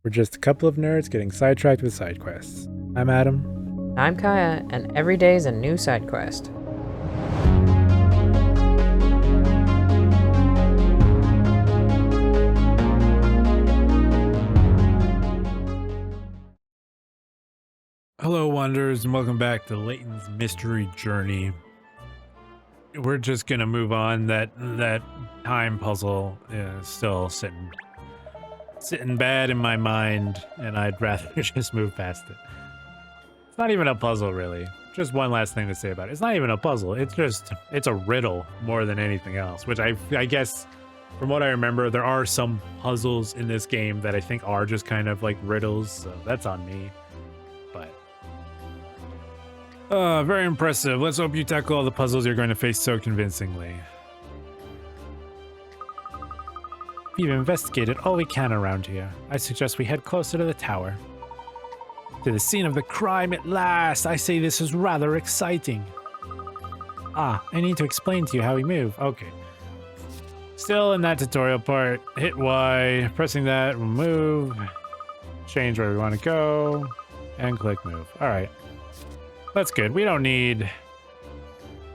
We're just a couple of nerds getting sidetracked with side quests. I'm Adam. I'm Kaya, and every day is a new side quest. Hello, Wanderers, and welcome back to Layton's Mystery Journey. We're just gonna move on. That time puzzle is still sitting bad in my mind, and I'd rather just move past it. It's not even a puzzle, really. Just one last thing to say about it. It's not even a puzzle. It's a riddle more than anything else, which I guess, from what I remember, there are some puzzles in this game that I think are just kind of like riddles, so that's on me. But very impressive. Let's hope you tackle all the puzzles you're going to face so convincingly. We've investigated all we can around here. I suggest we head closer to the tower. To the scene of the crime at last! I say this is rather exciting. I need to explain to you how we move. Okay. Still in that tutorial part. Hit Y, pressing that will move. Change where we want to go. And click move. Alright. That's good. We don't need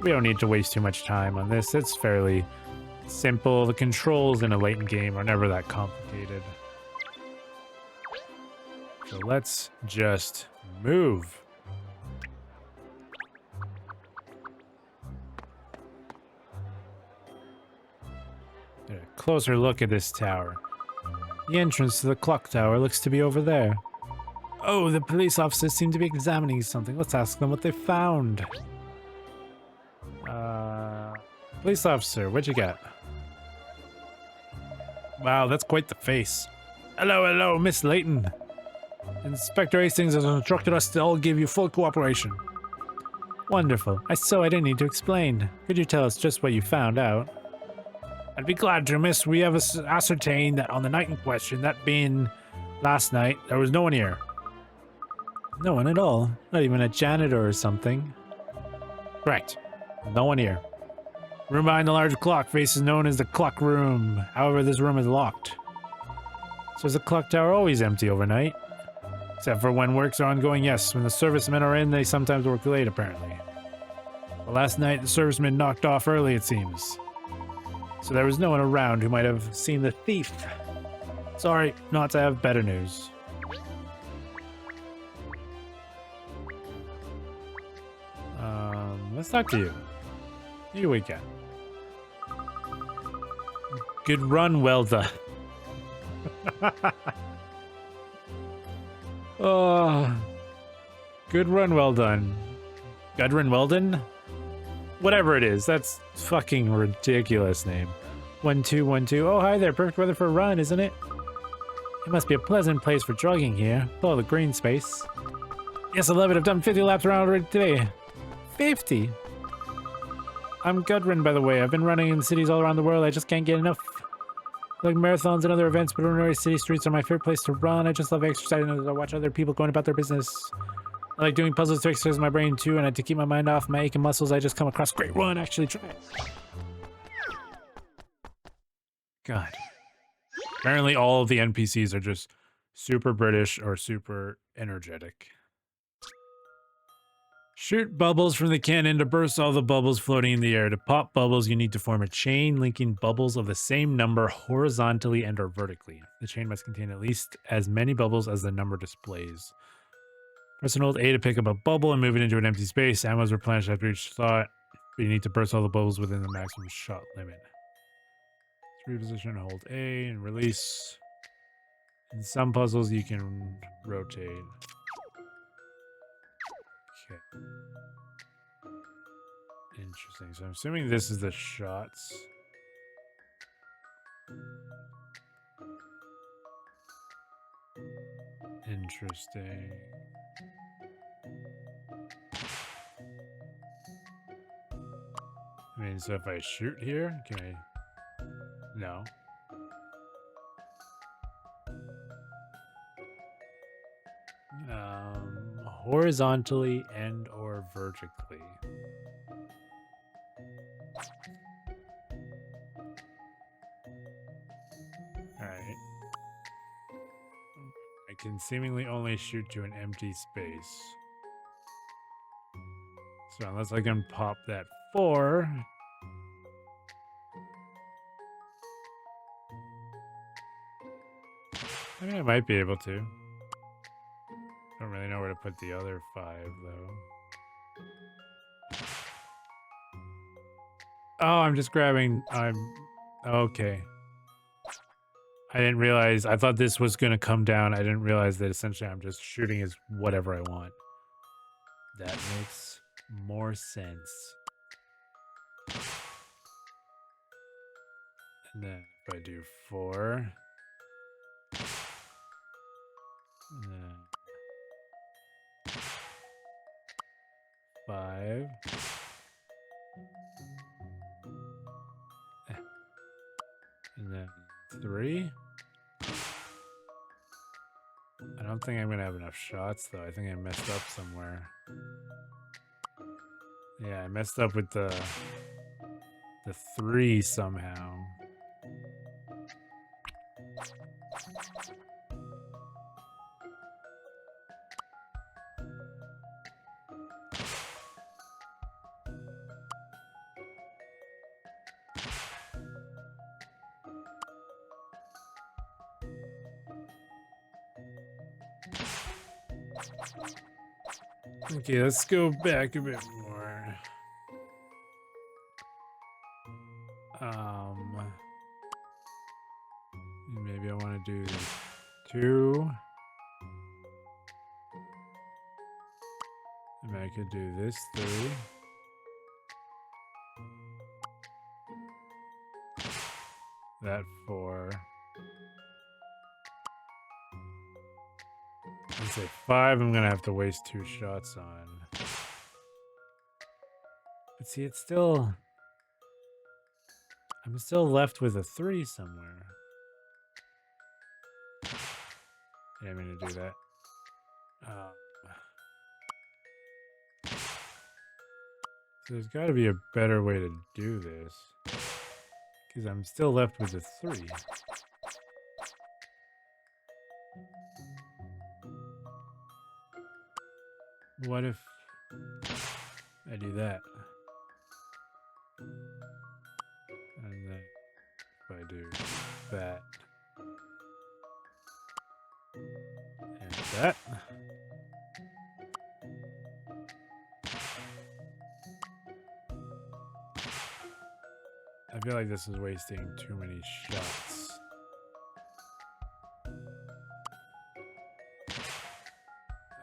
to waste too much time on this. It's fairly simple. The controls in a Layton game are never that complicated. So let's just move. Get a closer look at this tower. The entrance to the clock tower looks to be over there. Oh, the police officers seem to be examining something. Let's ask them what they found. Police officer, what'd you get? Wow, that's quite the face. Hello, Miss Layton. Inspector Hastings has instructed us to all give you full cooperation. Wonderful. I didn't need to explain. Could you tell us just what you found out? I'd be glad to, miss. We have ascertained that on the night in question, that being last night, there was no one here. No one at all? Not even a janitor or something? Correct. No one here. Room behind the large clock face is known as the clock room. However, this room is locked. So is the clock tower always empty overnight? Except for when works are ongoing, yes. When the servicemen are in, they sometimes work late, apparently. But last night, the servicemen knocked off early, it seems. So there was no one around who might have seen the thief. Sorry, not to have better news. Let's talk to you. You we get. Good run, well done. Oh, good run, well done. Gudrun Weldon? Whatever it is, that's fucking ridiculous name. 1212. Oh, hi there. Perfect weather for a run, isn't it? It must be a pleasant place for jogging here. With all the green space. Yes, I love it. I've done 50 laps around already today. 50? I'm Gudrun, by the way. I've been running in cities all around the world. I just can't get enough. Like marathons and other events, but ordinary city streets are my favorite place to run. I just love exercising as I watch other people going about their business. I like doing puzzles to exercise my brain too, and to keep my mind off my aching muscles, I just come across great run. Actually, try it. God. Apparently all of the NPCs are just super British or super energetic. Shoot bubbles from the cannon to burst all the bubbles floating in the air. To pop bubbles, you need to form a chain linking bubbles of the same number horizontally and or vertically. The chain must contain at least as many bubbles as the number displays. Press and hold A to pick up a bubble and move it into an empty space. Ammo is replenished after each shot, but you need to burst all the bubbles within the maximum shot limit. Reposition, hold A, and release. In some puzzles, you can rotate. Okay. Interesting. So I'm assuming this is the shots. Interesting. I mean, so if I shoot here, can I? No. Horizontally and or vertically. can seemingly only shoot to an empty space. So unless I can pop that 4... I mean, I might be able to. Don't really know where to put the other 5, though. Oh, I'm just grabbing... Okay. I didn't realize... I thought this was going to come down. I didn't realize that essentially I'm just shooting as whatever I want. That makes more sense. And then if I do 4... And then 5... And then 3... I don't think I'm going to have enough shots, though. I think I messed up somewhere. Yeah, I messed up with the 3 somehow. Okay, let's go back a bit more. Maybe I want to do 2. And I could do this 3. That 4. Let's say 5, I'm gonna have to waste 2 shots on. But see, it's still... I'm still left with a 3 somewhere. I didn't mean to do that. So there's got to be a better way to do this. Because I'm still left with a 3. What if I do that? And then if I do that. And that. I feel like this is wasting too many shots.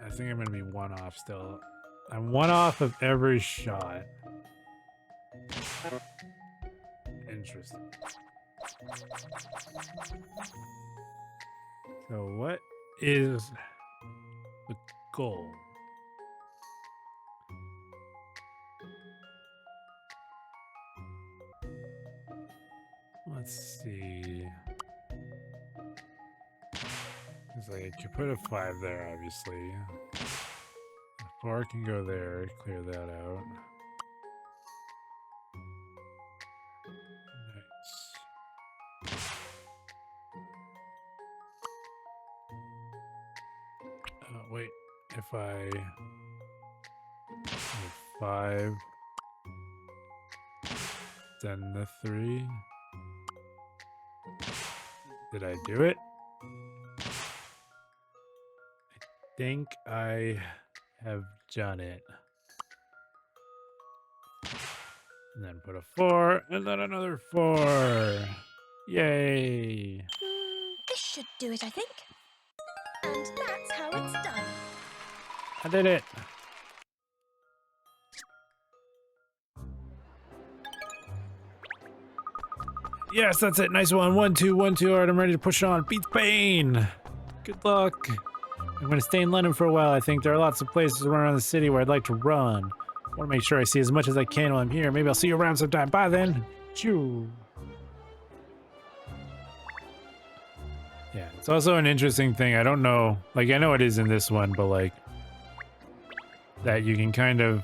I think I'm going to be 1 off still. I'm 1 off of every shot. Interesting. So what is the goal? Let's see. It's like I could put a 5 there, obviously. The 4 can go there, clear that out. Nice. Wait, if I do 5, then the 3. Did I do it? I think I have done it. And then put a 4, and then another 4. Yay! This should do it, I think. And that's how it's done. I did it! Yes, that's it. Nice one. 1, 2, 1, 2. All right, I'm ready to push on. Beat the pain. Good luck. I'm going to stay in London for a while. I think there are lots of places around the city where I'd like to run. I want to make sure I see as much as I can while I'm here. Maybe I'll see you around sometime. Bye then. Choo. Yeah, it's also an interesting thing. I don't know. Like, I know it is in this one, but like, that you can kind of,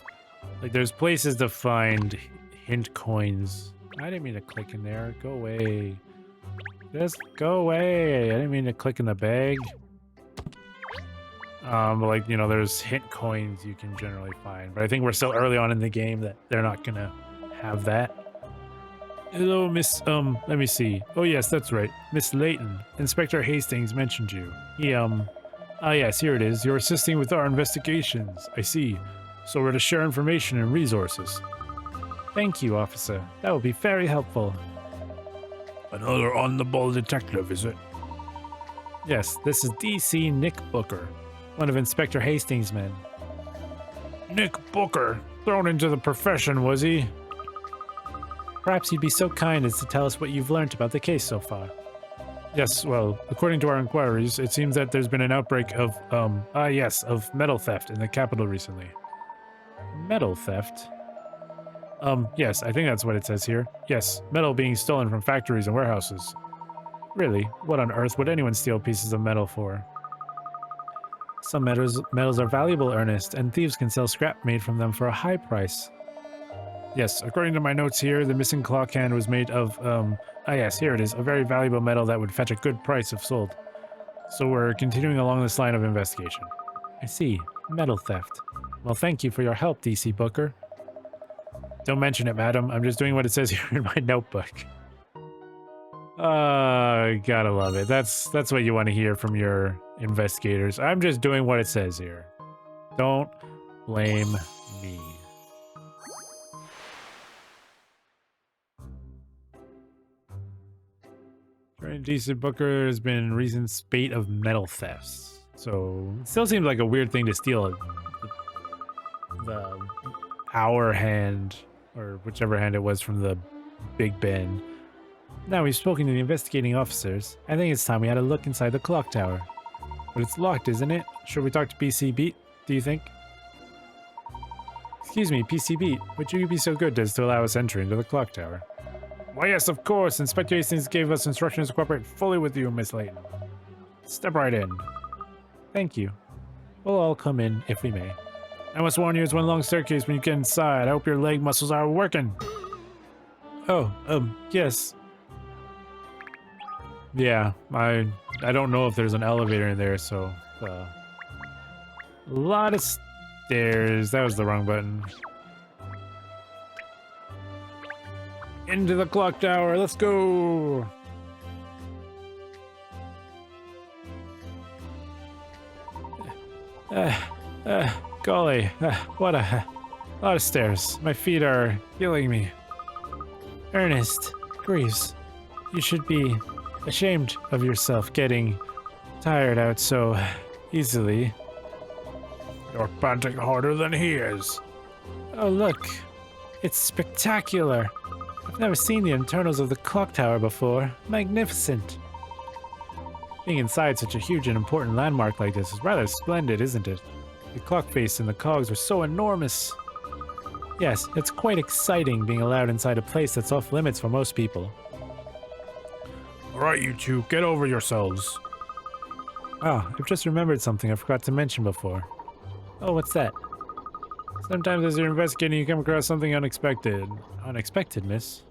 like, there's places to find hint coins. I didn't mean to click in there. Go away. Just go away. I didn't mean to click in the bag. But like, you know, there's hint coins you can generally find. But I think we're still early on in the game that they're not gonna have that. Hello, Miss, let me see. Oh yes, that's right. Miss Layton. Inspector Hastings mentioned you. He, yes, here it is. You're assisting with our investigations. I see. So we're to share information and resources. Thank you, officer. That will be very helpful. Another on-the-ball detective, is it? Yes, this is DC Nick Booker, one of Inspector Hastings' men. Nick Booker? Thrown into the profession, was he? Perhaps you'd be so kind as to tell us what you've learned about the case so far. Yes, well, according to our inquiries, it seems that there's been an outbreak of, of metal theft in the capital recently. Metal theft? Yes, I think that's what it says here. Yes, metal being stolen from factories and warehouses. Really? What on earth would anyone steal pieces of metal for? Some metals are valuable, Ernest, and thieves can sell scrap made from them for a high price. Yes, according to my notes here, the missing clock hand was made of, yes, here it is, a very valuable metal that would fetch a good price if sold. So we're continuing along this line of investigation. I see. Metal theft. Well, thank you for your help, DC Booker. Don't mention it, madam. I'm just doing what it says here in my notebook. Gotta love it. That's what you want to hear from your investigators. I'm just doing what it says here. Don't blame me. DC Booker has been recent spate of metal thefts. So it still seems like a weird thing to steal the hour hand, or whichever hand it was from the Big Ben. Now we've spoken to the investigating officers. I think it's time we had a look inside the clock tower. But it's locked, isn't it? Should we talk to PC Beat, do you think? Excuse me, PC Beat, would you be so good as to allow us entry into the clock tower? Why yes, of course. Inspector Hastings gave us instructions to cooperate fully with you, Miss Layton. Step right in. Thank you. We'll all come in if we may. I must warn you, it's one long staircase when you get inside. I hope your leg muscles are working. Oh, yes. Yeah, I don't know if there's an elevator in there, so a lot of stairs. That was the wrong button. Into the clock tower, let's go! Golly, what a lot of stairs. My feet are killing me. Ernest, Greaves, you should be ashamed of yourself getting tired out so easily. You're panting harder than he is. Oh, look. It's spectacular. I've never seen the internals of the clock tower before. Magnificent. Being inside such a huge and important landmark like this is rather splendid, isn't it? The clock face and the cogs are so enormous. Yes, it's quite exciting being allowed inside a place that's off limits for most people. Alright, you two, get over yourselves. Ah, I've just remembered something I forgot to mention before. Oh, what's that? Sometimes as you're investigating, you come across something unexpected. Unexpected, miss?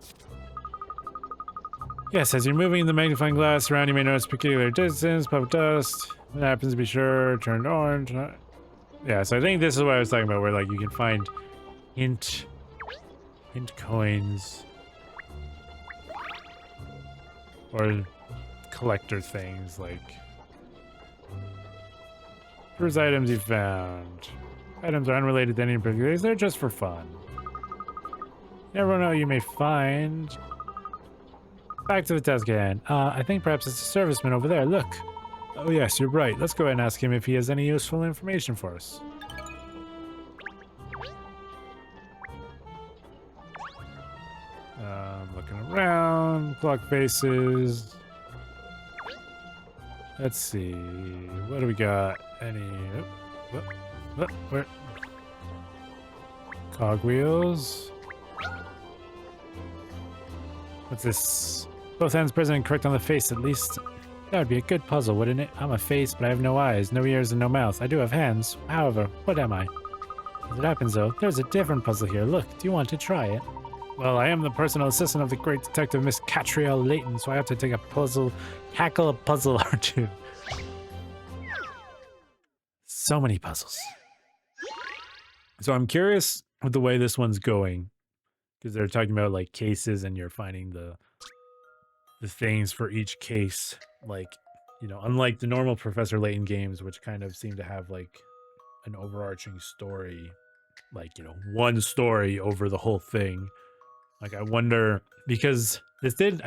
Yes, as you're moving the magnifying glass around, you may notice peculiar distance, puff of dust. It happens to be sure, turned orange. Yeah, so I think this is what I was talking about, where like you can find hint coins. Or collector things, like first items you found. Items are unrelated to any particular. They're just for fun. You never know, you may find. Back to the task at hand. I think perhaps it's a serviceman over there. Look. Oh yes, you're right. Let's go ahead and ask him if he has any useful information for us. Looking around. Clock faces. Let's see. What do we got? Any... Where? Cogwheels. What's this? Both hands present and correct on the face, at least. That would be a good puzzle, wouldn't it? I'm a face, but I have no eyes, no ears, and no mouth. I do have hands. However, what am I? As it happens, though, there's a different puzzle here. Look, do you want to try it? Well, I am the personal assistant of the great detective Miss Catriel Layton, so I have to take tackle a puzzle or two. So many puzzles. So I'm curious with the way this one's going, because they're talking about like cases and you're finding the things for each case. Like, you know, unlike the normal Professor Layton games, which kind of seem to have like an overarching story, like, you know, one story over the whole thing. Like, I wonder, because I don't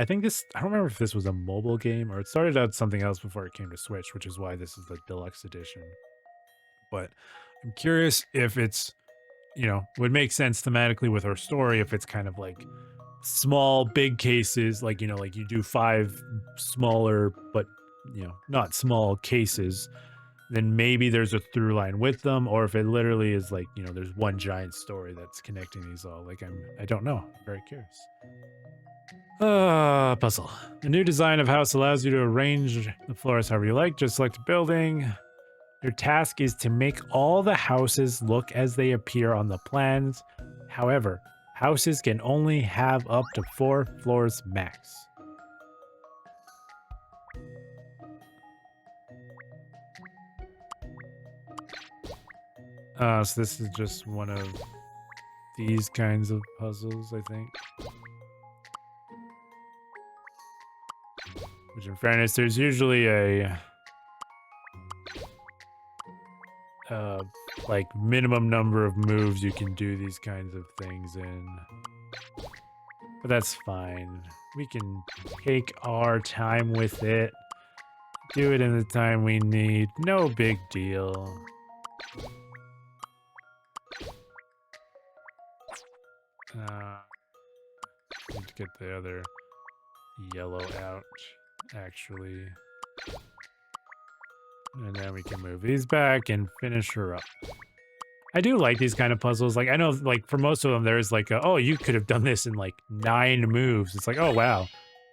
remember if this was a mobile game or it started out something else before it came to Switch, which is why this is the deluxe edition. But I'm curious if it's, you know, would make sense thematically with her story if it's kind of like small, big cases, like, you know, like you do 5 smaller, but, you know, not small cases, then maybe there's a through line with them, or if it literally is like, you know, there's one giant story that's connecting these all. Like, I don't know. I'm very curious. Puzzle. The new design of house allows you to arrange the floors however you like. Just select a building. Your task is to make all the houses look as they appear on the plans. However, houses can only have up to 4 floors max. So this is just one of these kinds of puzzles, I think. Which, in fairness, there's usually a like minimum number of moves you can do these kinds of things in. But that's fine. We can take our time with it. Do it in the time we need. No big deal. Need to get the other yellow out, actually. And then we can move these back and finish her up. I do like these kind of puzzles. Like, I know, like, for most of them, there's like, oh, you could have done this in like 9 moves. It's like, oh, wow.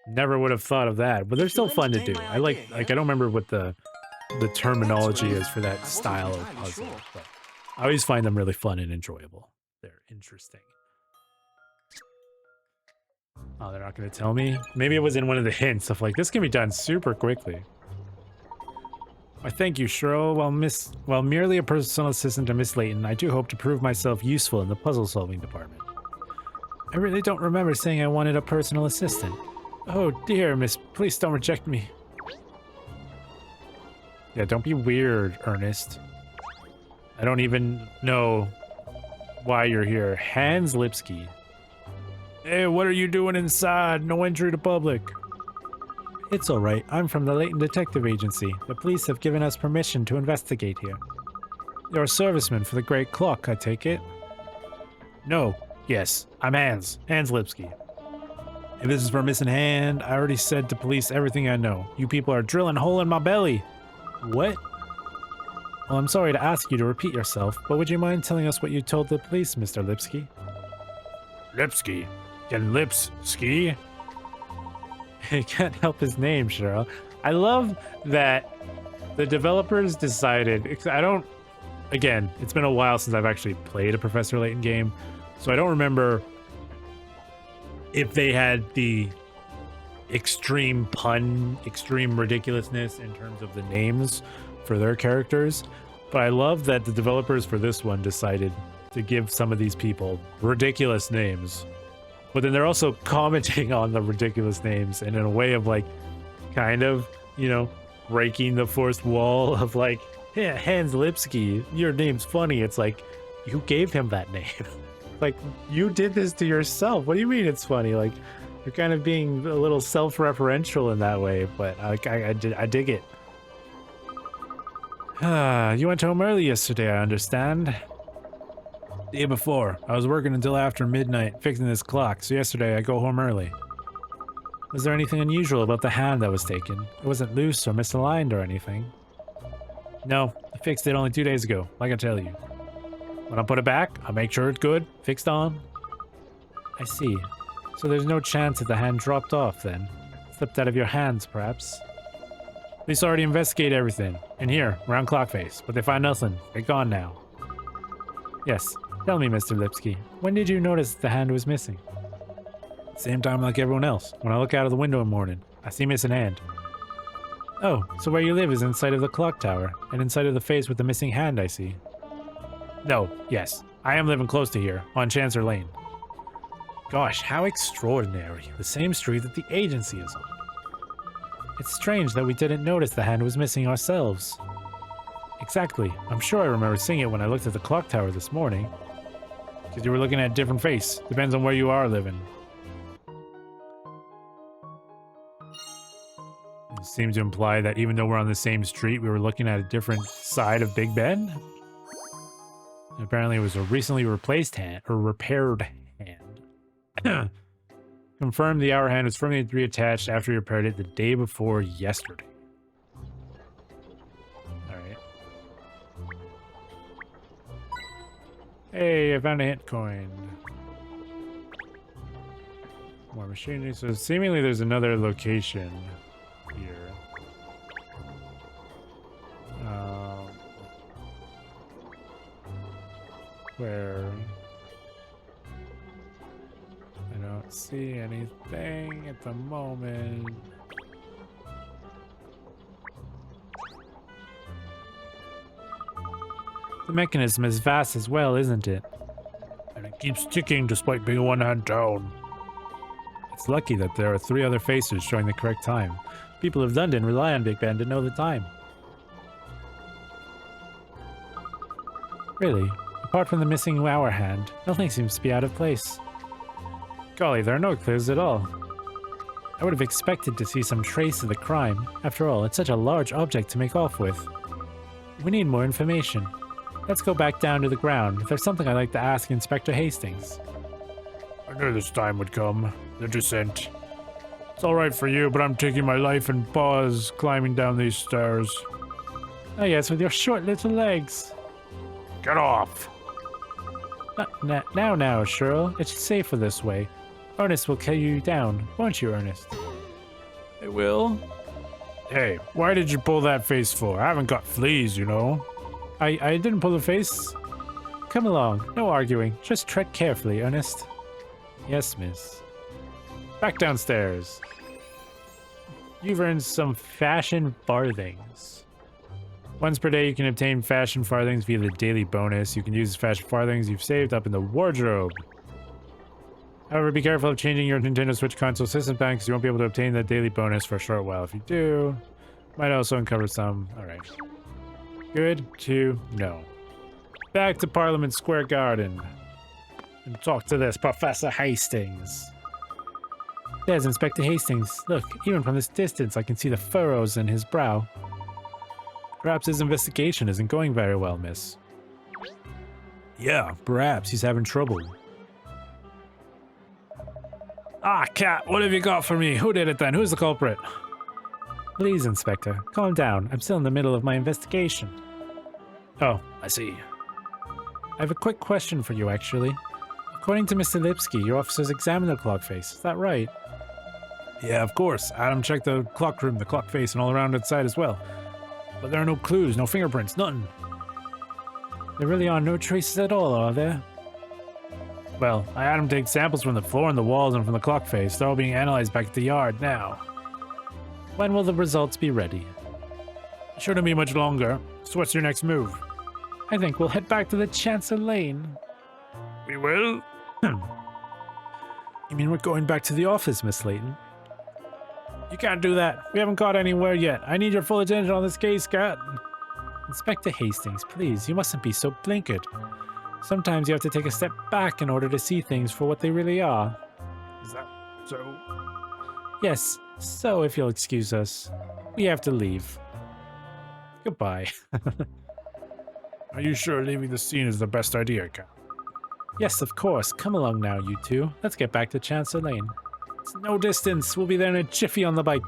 Never would have thought of that. But they're still fun to do. I like, I don't remember what the terminology is for that style of puzzle. But I always find them really fun and enjoyable. They're interesting. Oh, they're not going to tell me? Maybe it was in one of the hints of like, this can be done super quickly. I thank you, Cheryl. While merely a personal assistant to Miss Layton, I do hope to prove myself useful in the puzzle-solving department. I really don't remember saying I wanted a personal assistant. Oh dear, Miss, please don't reject me. Yeah, don't be weird, Ernest. I don't even know why you're here. Hans Lipsky. Hey, what are you doing inside? No entry to public. It's all right. I'm from the Layton Detective Agency. The police have given us permission to investigate here. You're a serviceman for the Great Clock, I take it? No. Yes. I'm Hans. Hans Lipsky. If this is for missing hand, I already said to police everything I know. You people are drilling a hole in my belly. What? Well, I'm sorry to ask you to repeat yourself, but would you mind telling us what you told the police, Mr. Lipsky? Lipsky? Can lips ski? He can't help his name, Cheryl. I love that the developers decided, again, it's been a while since I've actually played a Professor Layton game, so I don't remember if they had the extreme pun, extreme ridiculousness in terms of the names for their characters, but I love that the developers for this one decided to give some of these people ridiculous names. But then they're also commenting on the ridiculous names and in a way of like, kind of, you know, breaking the fourth wall of like, yeah, Hans Lipsky, your name's funny. It's like, you gave him that name. Like, you did this to yourself. What do you mean it's funny? Like, you're kind of being a little self-referential in that way, but I dig it. You went home early yesterday, I understand. The day before, I was working until after midnight fixing this clock, so yesterday I go home early. Was there anything unusual about the hand that was taken? It wasn't loose or misaligned or anything. No, I fixed it only 2 days ago, like I tell you. When I put it back, I'll make sure it's good, fixed on. I see. So there's no chance that the hand dropped off then? Slipped out of your hands, perhaps? Police already investigate everything. And here, around Clockface, but they find nothing. They're gone now. Yes. Tell me, Mr. Lipsky, when did you notice the hand was missing? Same time like everyone else. When I look out of the window in the morning, I see missing hand. Oh, so where you live is inside of the clock tower, and inside of the face with the missing hand, I see. No, yes, I am living close to here, on Chancer Lane. Gosh, how extraordinary. The same street that the agency is on. It's strange that we didn't notice the hand was missing ourselves. Exactly. I'm sure I remember seeing it when I looked at the clock tower this morning. Because you were looking at a different face. Depends on where you are living. It seems to imply that even though we're on the same street, we were looking at a different side of Big Ben. And apparently it was a recently replaced hand, or repaired hand. Confirmed the hour hand was firmly reattached after we repaired it the day before yesterday. Alright. Hey, I found a hint coin. More machinery. So seemingly there's another location here. Where I don't see anything at the moment. The mechanism is vast as well, isn't it? And it keeps ticking despite being one hand down. It's lucky that there are 3 other faces showing the correct time. People of London rely on Big Ben to know the time. Really, apart from the missing hour hand, nothing seems to be out of place. Golly, there are no clues at all. I would have expected to see some trace of the crime. After all, it's such a large object to make off with. We need more information. Let's go back down to the ground. There's something I'd like to ask Inspector Hastings. I knew this time would come. The descent. It's alright for you, but I'm taking my life in paws climbing down these stairs. Oh yes, with your short little legs. Get off! Now, Cheryl. It's safer this way. Ernest will carry you down, won't you, Ernest? I will. Hey, why did you pull that face for? I haven't got fleas, you know. I didn't pull the face. Come along, no arguing. Just tread carefully, Ernest. Yes, miss. Back downstairs. You've earned some fashion farthings. Once per day, you can obtain fashion farthings via the daily bonus. You can use fashion farthings you've saved up in the wardrobe. However, be careful of changing your Nintendo Switch console system plan because you won't be able to obtain the daily bonus for a short while. If you do, might also uncover some. Alright. Good to know. Back to Parliament Square Garden. And talk to this Professor Hastings. There's Inspector Hastings. Look, even from this distance, I can see the furrows in his brow. Perhaps his investigation isn't going very well, miss. Yeah, perhaps he's having trouble. Ah, Cat, what have you got for me? Who did it then? Who's the culprit? Please, Inspector, calm down. I'm still in the middle of my investigation. Oh, I see. I have a quick question for you, actually. According to Mr. Lipsky, your officers examined the clock face. Is that right? Yeah, of course. Adam checked the clock room, the clock face, and all around inside as well. But there are no clues, no fingerprints, nothing. There really are no traces at all, are there? Well, I had him take samples from the floor and the walls and from the clock face. They're all being analyzed back at the yard now. When will the results be ready? Shouldn't be much longer. So what's your next move? I think we'll head back to the Chancer Lane. We will? You mean we're going back to the office, Miss Layton? You can't do that. We haven't got anywhere yet. I need your full attention on this case, Cat. Inspector Hastings, please, you mustn't be so blinkered. Sometimes you have to take a step back in order to see things for what they really are. Is that so? Yes, so if you'll excuse us, we have to leave. Goodbye. Are you sure leaving the scene is the best idea, Cat? Yes, of course. Come along now, you two. Let's get back to Chancer Lane. It's no distance. We'll be there in a jiffy on the bike.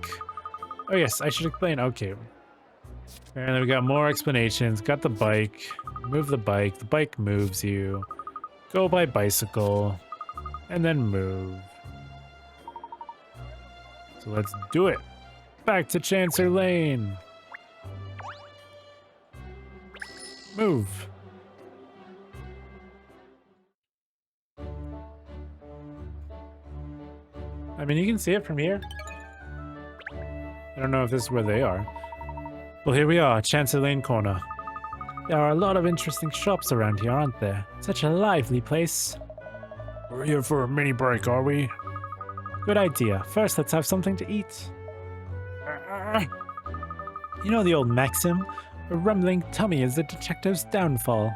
Oh yes, I should explain. Okay. And then we got more explanations. Got the bike. Move the bike. The bike moves you. Go by bicycle. And then move. So let's do it. Back to Chancer Lane. Move. I mean, you can see it from here. I don't know if this is where they are. Well, here we are, Chancellor Lane Corner. There are a lot of interesting shops around here, aren't there? Such a lively place. We're here for a mini break, are we? Good idea. First, let's have something to eat. You know the old maxim? A rumbling tummy is the detective's downfall.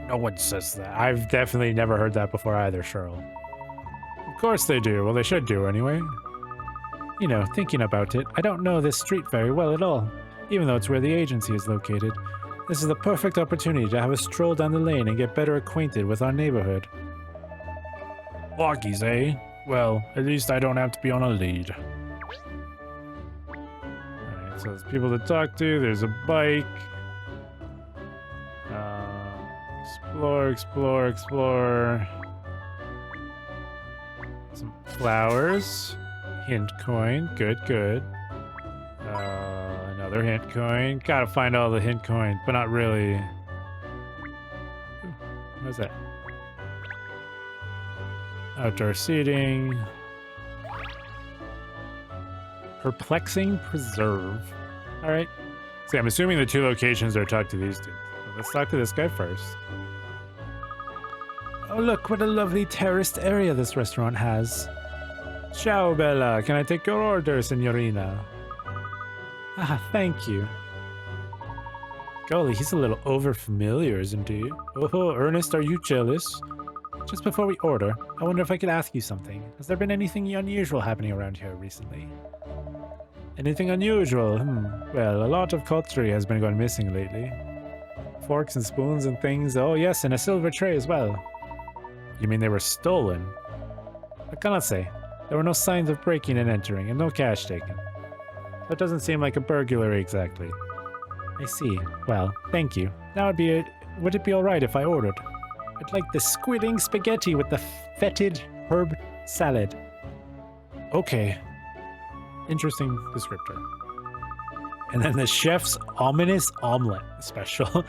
No one says that. I've definitely never heard that before either, Cheryl. Of course they do. Well, they should do anyway. You know, thinking about it, I don't know this street very well at all, even though it's where the agency is located. This is the perfect opportunity to have a stroll down the lane and get better acquainted with our neighborhood. Walkies, eh? Well, at least I don't have to be on a lead. Alright, so there's people to talk to, there's a bike. Explore. Some flowers. Hint coin. Good. Another hint coin. Gotta find all the hint coins, but not really. Ooh, what's that? Outdoor seating. Perplexing preserve. Alright. See, I'm assuming the two locations are talk to these two. So let's talk to this guy first. Oh, look, what a lovely terraced area this restaurant has. Ciao, Bella. Can I take your order, signorina? Ah, thank you. Golly, he's a little over-familiar, isn't he? Oh, Ernest, are you jealous? Just before we order, I wonder if I could ask you something. Has there been anything unusual happening around here recently? Anything unusual? Well, a lot of cutlery has been going missing lately. Forks and spoons and things. Oh, yes, and a silver tray as well. You mean they were stolen? I cannot say. There were no signs of breaking and entering, and no cash taken. That doesn't seem like a burglary exactly. I see. Well, thank you. Now would it be alright if I ordered? I'd like the squidding spaghetti with the fetid herb salad. Okay. Interesting descriptor. And then the chef's ominous omelet special,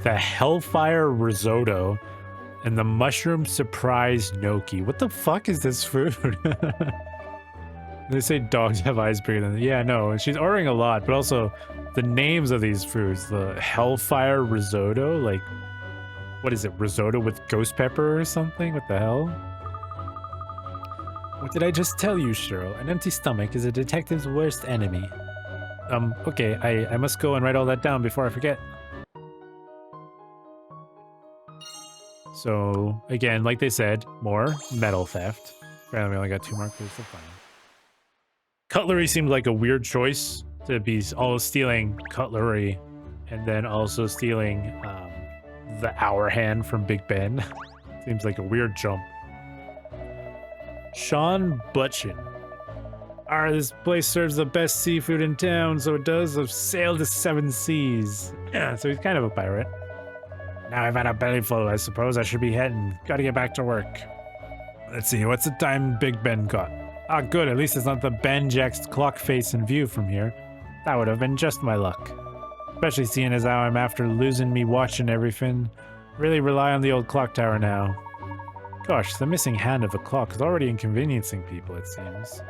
the hellfire risotto, and the mushroom surprise gnocchi. What the fuck is this food? They say dogs have eyes bigger than... Yeah, no, she's ordering a lot, but also the names of these foods. The hellfire risotto, like... What is it, risotto with ghost pepper or something? What the hell? What did I just tell you, Cheryl? An empty stomach is a detective's worst enemy. Okay, I must go and write all that down before I forget. So, again, like they said, more metal theft. Apparently we only got 2 markers to find. Cutlery seemed like a weird choice to be all stealing cutlery and then also stealing the hour hand from Big Ben. Seems like a weird jump. Sean Butchin. This place serves the best seafood in town, so it does. I've sailed the 7 seas. Yeah, so he's kind of a pirate. Now I've had a belly full, I suppose I should be heading. Gotta get back to work. Let's see, what's the time Big Ben got? Ah, good, at least it's not the Ben Jack's clock face in view from here. That would have been just my luck. Especially seeing as how I'm after losing me watch and everything. Really rely on the old clock tower now. Gosh, the missing hand of the clock is already inconveniencing people, it seems.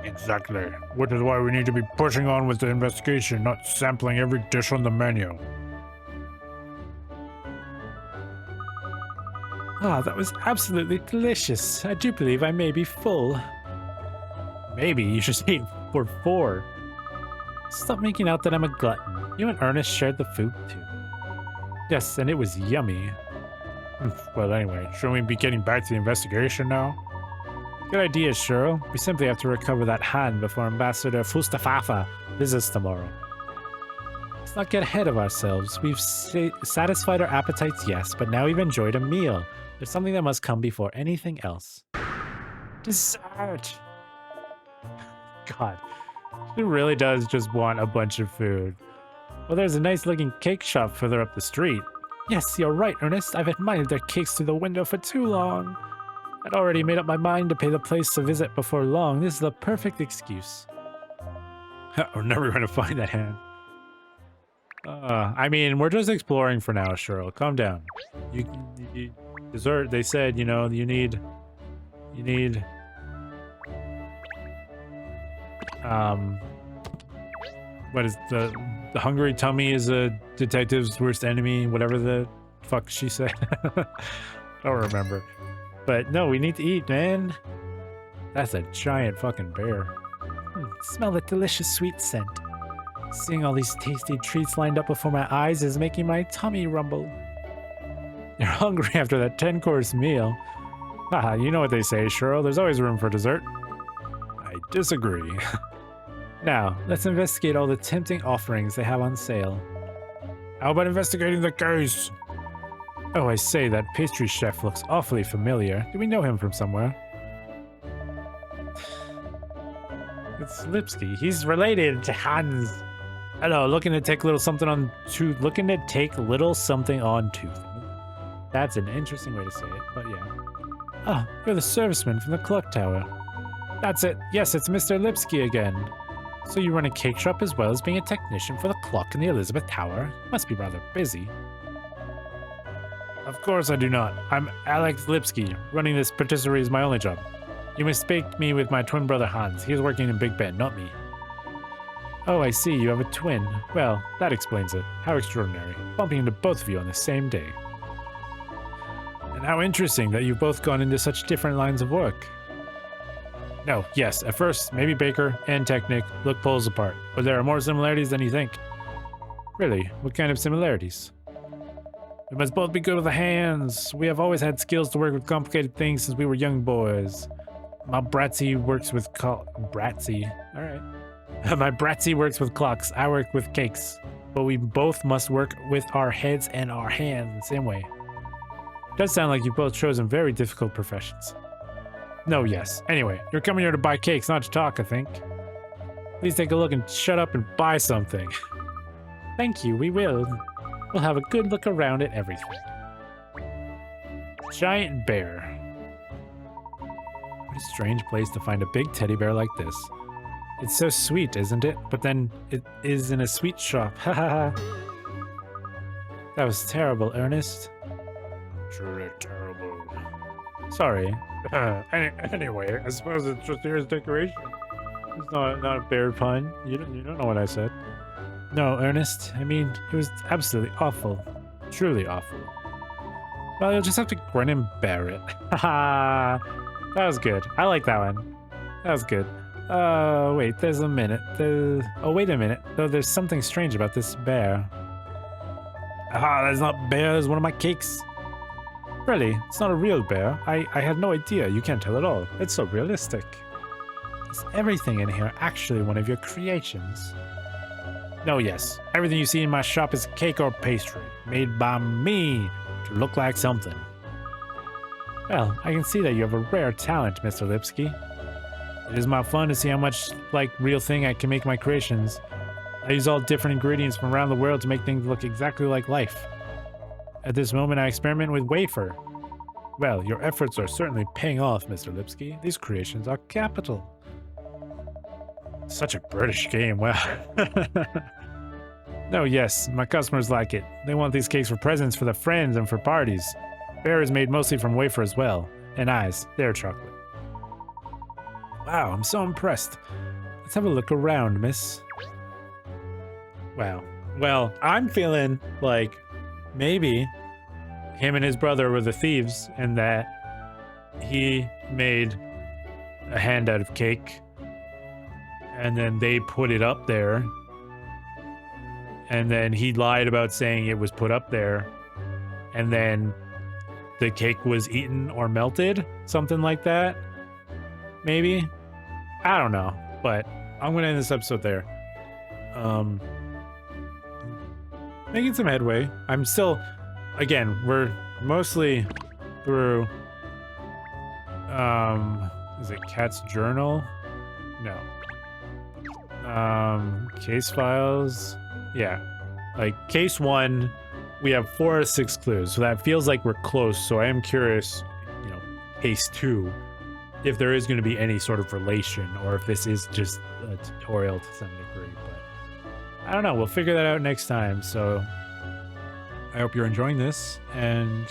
Exactly. Which is why we need to be pushing on with the investigation, not sampling every dish on the menu. Ah, that was absolutely delicious. I do believe I may be full. Maybe you should eat for 4. Stop making out that I'm a glutton. You and Ernest shared the food too. Yes, and it was yummy. Well, anyway, shouldn't we be getting back to the investigation now? Good idea, Cheryl. We simply have to recover that hand before Ambassador Fustafafa visits tomorrow. Let's not get ahead of ourselves. We've satisfied our appetites, yes, but now we've enjoyed a meal. There's something that must come before anything else. Dessert! God, she really does just want a bunch of food. Well, there's a nice looking cake shop further up the street. Yes, you're right, Ernest. I've admired their cakes through the window for too long. I'd already made up my mind to pay the place a visit before long. This is the perfect excuse. We're never going to find that hand. I mean, we're just exploring for now, Cheryl. Calm down. You dessert, they said, you know, you need what is the hungry tummy is a detective's worst enemy, whatever the fuck she said. Don't remember. But no, we need to eat, man. That's a giant fucking bear. Smell that delicious sweet scent. Seeing all these tasty treats lined up before my eyes is making my tummy rumble. You're hungry after that 10-course meal. Haha, you know what they say, Cheryl. There's always room for dessert. I disagree. Now, let's investigate all the tempting offerings they have on sale. How about investigating the case? Oh, I say, that pastry chef looks awfully familiar. Do we know him from somewhere? It's Lipsky. He's related to Hans. Hello, looking to take little something on tooth. Looking to take little something on tooth. That's an interesting way to say it, but yeah. Oh, you're the serviceman from the clock tower. That's it. Yes, it's Mr. Lipsky again. So you run a cake shop as well as being a technician for the clock in the Elizabeth Tower? Must be rather busy. Of course I do not. I'm Alex Lipsky. Running this patisserie is my only job. You mistake me with my twin brother Hans. He is working in Big Ben, not me. Oh, I see. You have a twin. Well, that explains it. How extraordinary. Bumping into both of you on the same day. And how interesting that you've both gone into such different lines of work. No, yes, at first, maybe Baker and Technic look poles apart, but there are more similarities than you think. Really? What kind of similarities? We must both be good with the hands. We have always had skills to work with complicated things since we were young boys. My Bratsy works with Bratsy. Alright. My Bratsy works with clocks. I work with cakes. But we both must work with our heads and our hands the same way. It does sound like you've both chosen very difficult professions. No, yes. Anyway, you're coming here to buy cakes, not to talk, I think. Please take a look and shut up and buy something. Thank you, we will. We'll have a good look around at everything. Giant bear. What a strange place to find a big teddy bear like this. It's so sweet, isn't it? But then it is in a sweet shop. Ha ha ha. That was terrible, Ernest. Truly terrible. Sorry. Anyway, I suppose it's just here's decoration. It's not a bear pun. You don't know what I said. No, Ernest. I mean, it was absolutely awful. Truly awful. Well, you'll just have to grin and bear it. Haha. That was good. I like that one. That was good. Wait, there's a minute. Oh, wait a minute. Though there's something strange about this bear. Aha, that's not bear. That's one of my cakes. Really? It's not a real bear? I had no idea. You can't tell at all. It's so realistic. Is everything in here actually one of your creations? No, yes. Everything you see in my shop is cake or pastry, made by me to look like something. Well, I can see that you have a rare talent, Mr. Lipsky. It is my fun to see how much like real thing I can make my creations. I use all different ingredients from around the world to make things look exactly like life. At this moment, I experiment with wafer. Well, your efforts are certainly paying off, Mr. Lipsky. These creations are capital. Such a British game, wow. No, yes, my customers like it. They want these cakes for presents for their friends and for parties. Bear is made mostly from wafer as well. And eyes, they're chocolate. Wow, I'm so impressed. Let's have a look around, miss. Wow. Well, I'm feeling like maybe him and his brother were the thieves and that he made a hand out of cake and then they put it up there and then he lied about saying it was put up there and then the cake was eaten or melted, something like that. Maybe? I don't know, but I'm gonna end this episode there. Making some headway. I'm still, again, we're mostly through, is it Cat's Journal? No. Case files? Yeah. Like, case 1, we have 4 or 6 clues, so that feels like we're close, so I am curious, you know, case 2, if there is going to be any sort of relation, or if this is just a tutorial to some degree, but I don't know, we'll figure that out next time, so I hope you're enjoying this, and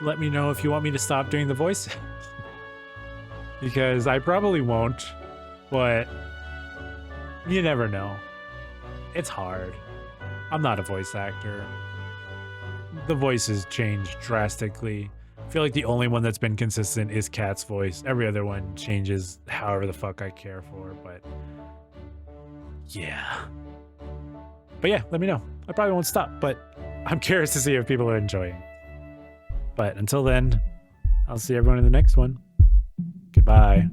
let me know if you want me to stop doing the voice, because I probably won't, but You never know. It's hard. I'm not a voice actor. The voices change drastically. I feel like the only one that's been consistent is Kat's voice. Every other one changes however the fuck I care for, but yeah. But yeah, let me know. I probably won't stop, but I'm curious to see if people are enjoying. But until then, I'll see everyone in the next one. Goodbye.